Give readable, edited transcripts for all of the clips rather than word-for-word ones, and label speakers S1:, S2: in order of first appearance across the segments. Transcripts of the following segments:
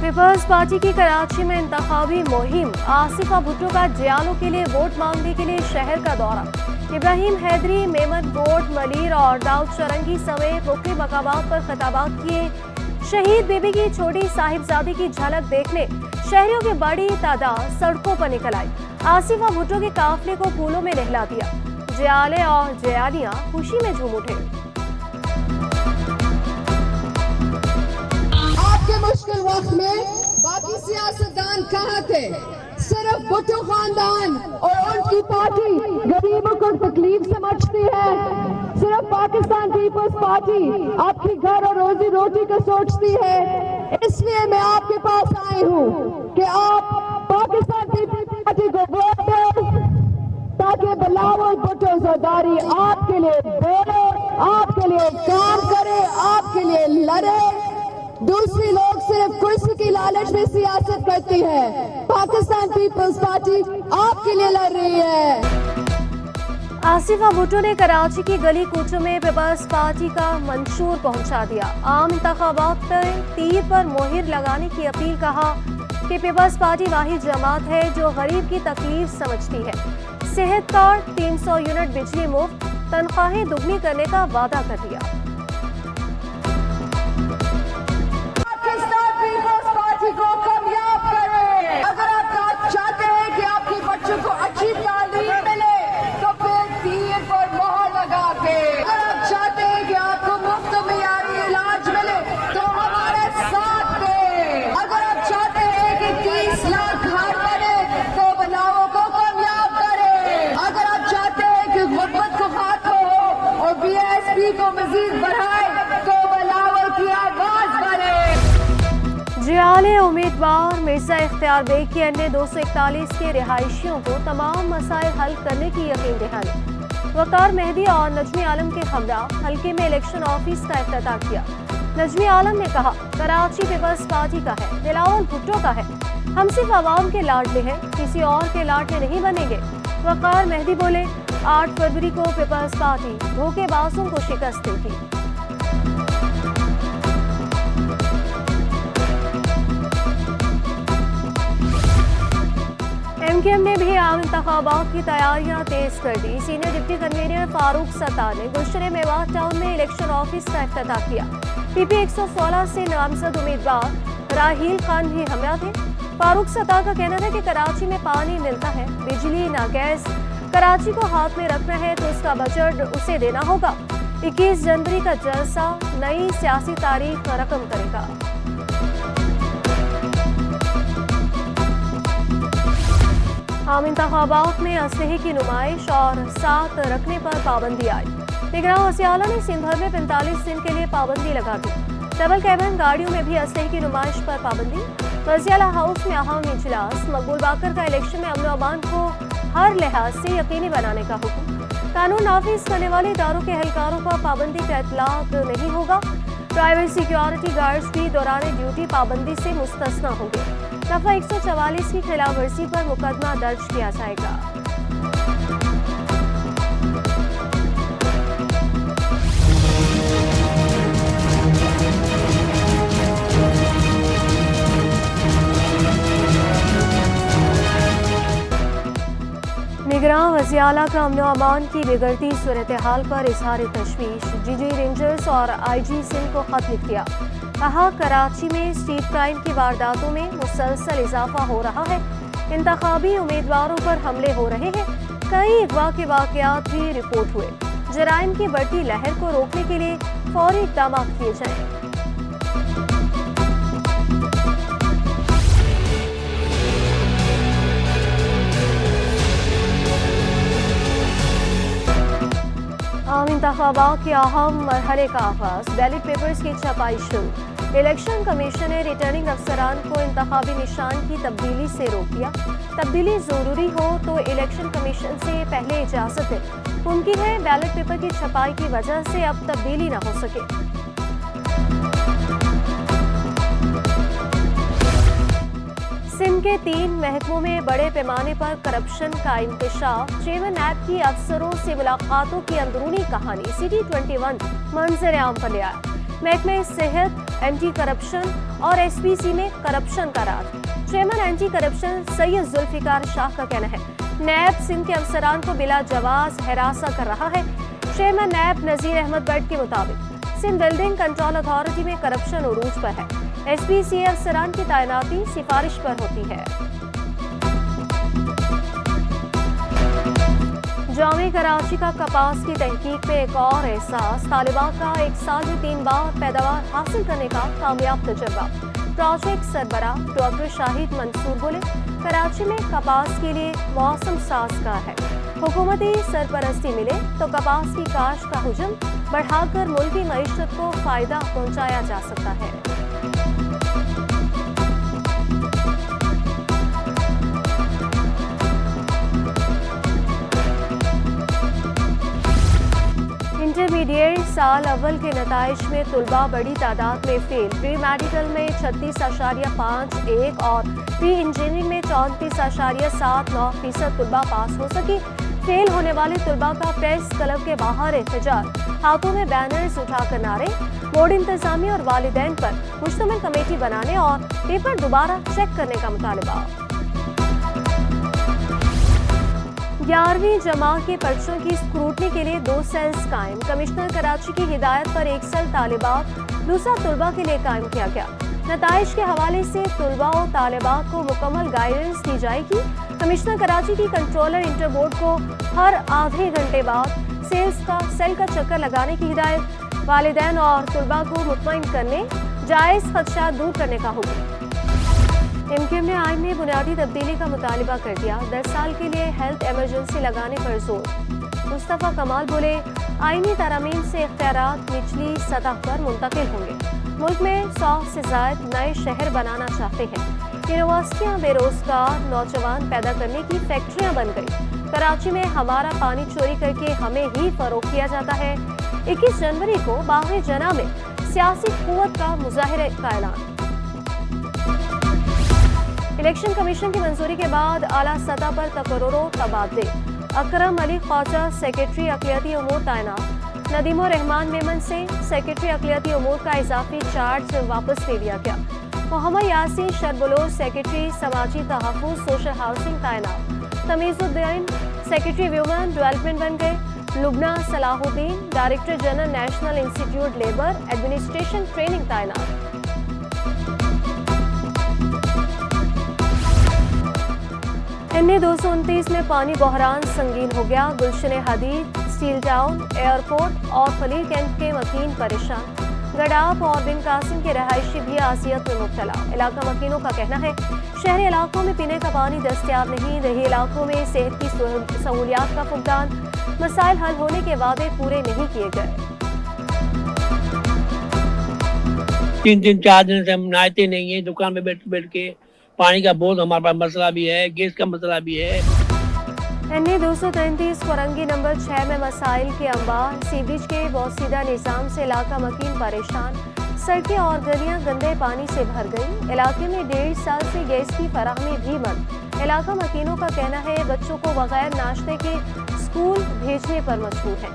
S1: Peoples party کی کراچی میں انتخابی مہم، آصفہ بھٹو کا جیالوں کے لیے ووٹ مانگنے کے لیے شہر کا دورہ۔ ابراہیم حیدری، میمن گوٹ ملیر اور داؤد چرنگی سمیت مختلف مقامات پر خطابات کیے۔ شہید بی بی کی چھوٹی صاحبزادی کی جھلک دیکھنے شہریوں کی بڑی تعداد سڑکوں پر نکل آئی۔ آصفہ بھٹو کے قافلے کو پھولوں میں نہلا دیا۔ جیالے اور جیالیاں خوشی میں جھوم اٹھے۔
S2: مشکل وقت میں باقی سیاستدان کہاں تھے؟ صرف بھٹو خاندان اور ان کی پارٹی غریبوں کو تکلیف سمجھتی ہے۔ صرف پاکستان پیپلز پارٹی آپ کی گھر اور روزی روٹی کو سوچتی ہے۔ اس لیے میں آپ کے پاس آئی ہوں کہ آپ پاکستان پیپلز پارٹی کو ووٹ دیں تاکہ بلاول بھٹو زرداری آپ کے لیے بولے، آپ کے لیے کام کرے، آپ کے لیے لڑے۔ دوسری لوگ صرف کرسی کی لالچ میں سیاست کرتی ہے۔ پاکستان پیپلز پارٹی آپ کے لیے لڑ رہی ہے۔
S1: آصفہ بھٹو نے کراچی کی گلی کوچوں میں پیپلز پارٹی کا منشور پہنچا دیا۔ عام انتخابات پر تیر پر مہر لگانے کی اپیل، کہا کہ پیپلز پارٹی واحد جماعت ہے جو غریب کی تکلیف سمجھتی ہے۔ صحت کارڈ، 300 یونٹ بجلی مفت، تنخواہیں دگنی کرنے کا وعدہ کر دیا۔
S2: کو کامیاب کریں۔ اگر آپ چاہتے ہیں کہ آپ کے بچوں کو اچھی تعلیم ملے تو پھر تیر پر مہر لگا کے، اگر آپ چاہتے ہیں کہ آپ کو مفت معیاری علاج ملے تو ہمارے ساتھ دیں، اگر آپ چاہتے ہیں کہ 30 لاکھ گھر بنے تو بلاؤ کو کامیاب کریں، اگر آپ چاہتے ہیں کہ غربت کو خاتمہ ہو اور BSP کو مزید بڑھائے تو بلاول کی آواز بنے۔
S1: جیالے امیدوار مرزا اختیار بیگ کی انڈے 241 کے رہائشیوں کو تمام مسائل حل کرنے کی یقین دہانی۔ وقار مہدی اور نجمی عالم کے ہمراہ حلقے میں الیکشن آفس کا افتتاح کیا۔ نجمی عالم نے کہا، کراچی پیپلز پارٹی کا ہے، بلاول بھٹو کا ہے، ہم صرف عوام کے لاڈلے ہیں، کسی اور کے لاڈلے نہیں بنیں گے۔ وقار مہدی بولے، 8 فروری کو پیپلز پارٹی دھوکے بازوں کو شکست دے گی۔ MKM نے بھی عام انتخابات کی تیاریاں تیز کر دی۔ Senior deputy convener Farooq Sattar نے گلشن میوات ٹاؤن میں الیکشن آفس کا افتتاح کیا۔ PP 116 سے نامزد امیدوار راحیل خان بھی ہمراہ تھے۔ فاروق ستار کا کہنا ہے کہ کراچی میں پانی ملتا ہے، بجلی نہ گیس، کراچی کو ہاتھ میں رکھنا ہے تو اس کا بجٹ اسے دینا ہوگا۔ 21 جنوری کا جلسہ نئی سیاسی تاریخ رقم کرے گا۔ عام انتخابات میں اسلحے کی نمائش اور ساتھ رکھنے پر پابندی آئی۔ نگراں وزیر اعلیٰ نے سندھ بھر میں 45 دن کے لیے پابندی لگا دی۔ ڈبل کیبن گاڑیوں میں بھی اسلحے کی نمائش پر پابندی۔ وزیر اعلیٰ ہاؤس میں اہم اجلاس، مقبول باقر کا الیکشن میں امن و امان کو ہر لحاظ سے یقینی بنانے کا حکم۔ قانون نافذ کرنے والے اداروں کے اہلکاروں پر پابندی کا اطلاق نہیں ہوگا۔ پرائیویٹ سیکیورٹی گارڈز بھی دوران ڈیوٹی پابندی سے مستثنیٰ ہوں گے۔ دفعہ 144 کی خلاف ورزی پر مقدمہ درج کیا جائے گا۔ نگراں وزیر اعلیٰ کا امن و امان کی بگڑتی صورتحال پر اظہار تشویش۔ GG رینجرز اور IG سندھ کو خط لکھ دیا۔ کہا، کراچی میں اسٹریٹ کرائم کی وارداتوں میں مسلسل اضافہ ہو رہا ہے، انتخابی امیدواروں پر حملے ہو رہے ہیں، کئی اغوا کے واقعات بھی رپورٹ ہوئے۔ جرائم کی بڑھتی لہر کو روکنے کے لیے فوری اقدامات کیے جائیں۔ عام انتخابات کے اہم مرحلے کا آغاز، بیلٹ پیپرز کی چھپائی شروع۔ الیکشن کمیشن نے ریٹرننگ افسران کو انتخابی نشان کی تبدیلی سے روک دیا۔ تبدیلی ضروری ہو تو الیکشن کمیشن سے پہلے اجازت ہے۔ ممکن ہے بیلٹ پیپر کی چھپائی کی وجہ سے اب تبدیلی نہ ہو سکے۔ سندھ کے 3 محکموں میں بڑے پیمانے پر کرپشن کا انکشاف، چیئرمین نیب کی افسروں سے ملاقاتوں کی اندرونی کہانی، CT 21 منظر عام پر لے آیا۔ महकमे सेहत, एंटी करप्शन और एसपीसी में करप्शन का राज। Chairman anti corruption Syed Zulfiqar Shah का कहना है नैब सिंध के अफसरान को बिला जवाज हिरासत कर रहा है। चेयरमैन नैब नजीर अहमद बट के मुताबिक सिंध बिल्डिंग कंट्रोल अथॉरिटी में करप्शन उरूज पर है। एसपीसी अफसरान की तैनाती सिफारिश पर होती है। जामे कराची का कपास की तहकीक में एक और एहसास, तालिबान का 1 साल में 3 बार पैदावार हासिल करने का कामयाब तजुर्बा। प्रोजेक्ट सरबराह डॉक्टर शाहिद मंसूर बोले कराची में कपास के लिए मौसम साजगार है। हुकूमती सरपरस्ती मिले तो कपास की काश्त का हुजम बढ़ाकर मुल्की मईशत को फायदा पहुंचाया जा सकता है। इंटरमीडिएट साल अव्वल के नताइज में तुलबा बड़ी तादाद में फेल। प्री मेडिकल में 36.51 और प्री इंजीनियरिंग में 34.79% तुलबा पास हो सकी। फेल होने वाले तुलबा का प्रेस क्लब के बाहर एहतजाज, हाथों में बैनर्स उठाकर नारे। बोर्ड इंतजामिया और वालिदैन पर मुश्तमिल कमेटी बनाने और पेपर दोबारा चेक करने का मुतालबा। 11वीं जमात के पर्चों की स्क्रूटनी के लिए 2 सेल्स कायम। कमिश्नर कराची की हिदायत पर एक सेल तालिबात, दूसरा तुलबा के लिए कायम किया गया। नताइज के हवाले से तुलबा और तालिबात को मुकम्मल गाइडेंस दी जाएगी। कमिश्नर कराची की कंट्रोलर इंटर बोर्ड को हर आधे घंटे बाद सेल का चक्कर लगाने की हिदायत। वालिदैन और तुलबा को मुतमईन करने, जायज खदशात दूर करने का हुक्म। एमक्यूएम ने आइन में बुनियादी तब्दीली का मुतालिबा कर दिया। 10 साल के लिए हेल्थ इमरजेंसी लगाने पर जोर। मुस्तफ़ा कमाल बोले आईनी तरमीम से इख्तियारात निचली सतह पर मुंतकिल होंगे। मुल्क में 100 से ज़ायद नए शहर बनाना चाहते हैं। यूनिवर्सिटियाँ बेरोजगार नौजवान पैदा करने की फैक्ट्रियाँ बन गई। कराची में हमारा पानी चोरी करके हमें ही फरोख्त किया जाता है। 21 जनवरी को बाहर जना में सियासी कुव्वत का मुजाहिरे का ऐलान। इलेक्शन कमीशन की मंजूरी के बाद आला सतह पर तकर्रुरों तबादले। अकरम अली ख्वाजा सेक्रेटरी अक़लियती उमूर तैनात। नदीम रहमान मेमन से सेक्रेटरी अक़लियती उमूर का इजाफी चार्ज वापस ले लिया गया। मोहम्मद यासीन शरबलोच सेक्रेटरी समाजी तहफ़्फ़ुज़ सोशल हाउसिंग तैनात। तमीज़ुद्दीन सेक्रेटरी व्यूमन डेवलपमेंट बन गए। Lubna Salahuddin director general national institute labour administration training तैनात। NA 229 में पानी बहरान संगीन हो गया। गुलशन हदीद, स्टील टाउन, एयरपोर्ट और फलीर कैंप के मकीन परेशान। गडाप और बिन कासिम के रहायशी भी आसियत में मुब्तला। इलाका मकीनों का कहना है शहरी इलाकों में पीने का पानी दस्तयाब नहीं। रही इलाकों में सेहत की सहूलियात का फुकदान। मसाइल हल होने के वादे पूरे नहीं किए गए।
S3: 3-4 दिन से हम नहाते नहीं है। दुकान में बैठ के पानी का बहुत हमारे पास मसला भी है, गैस का मसला भी है।
S1: NA 233 फरंगी नंबर 6 में मसाइल के अंबार। सीवरेज के बोसीदा निज़ाम से इलाका मकीन परेशान। सड़कें और गलियां गंदे पानी से भर गई। इलाके में 1.5 साल से गैस की फराहमी भी बंद। इलाका मकीनों का कहना है बच्चों को बगैर नाश्ते के स्कूल भेजने पर मजबूर है।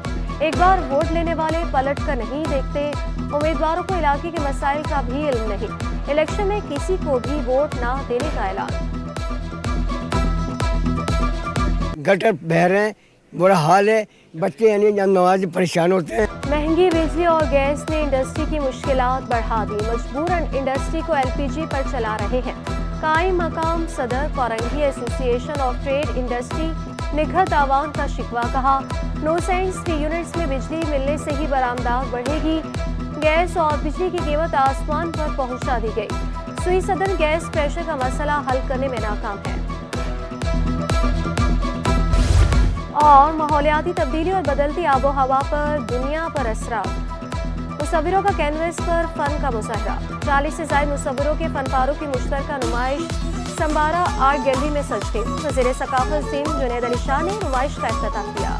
S1: एक बार वोट लेने वाले पलट कर नहीं देखते। उम्मीदवारों को इलाके के मसाइल का भी इल्म नहीं। इलेक्शन में किसी को भी वोट ना देने का ऐलान।
S4: गटर बह रहे हैं, बुरा हाल है। बच्चे यानी नमाज परेशान होते हैं।
S1: महंगी बिजली और गैस ने इंडस्ट्री की मुश्किलात बढ़ा दी। मजबूरन इंडस्ट्री को LPG पर चला रहे हैं। कायम मकाम सदर फरंगी एसोसिएशन ऑफ ट्रेड इंडस्ट्री निखत आवाम का शिकवा। कहा 9 सेंट्स की यूनिट्स में बिजली मिलने से ही बरामदात बढ़ेगी। गैस और बिजली की कीमत आसमान पर पहुंचा दी गई। सुई सदन गैस प्रेशर का मसला हल करने में नाकाम है। और माहौलियाती तब्दीली और बदलती आबो हवा पर दुनिया पर असरात। मुसव्विरों का कैनवस पर फन का मुजाहरा। 40 से ज़ायद मुसव्विरों के फनकारों की मुश्तरका नुमाइश संबारा आर्ट गैलरी में सज गई। वज़ीर सकाफत सिंध जुनैद अली शाह ने नुमाइश का इफ्तिताह किया।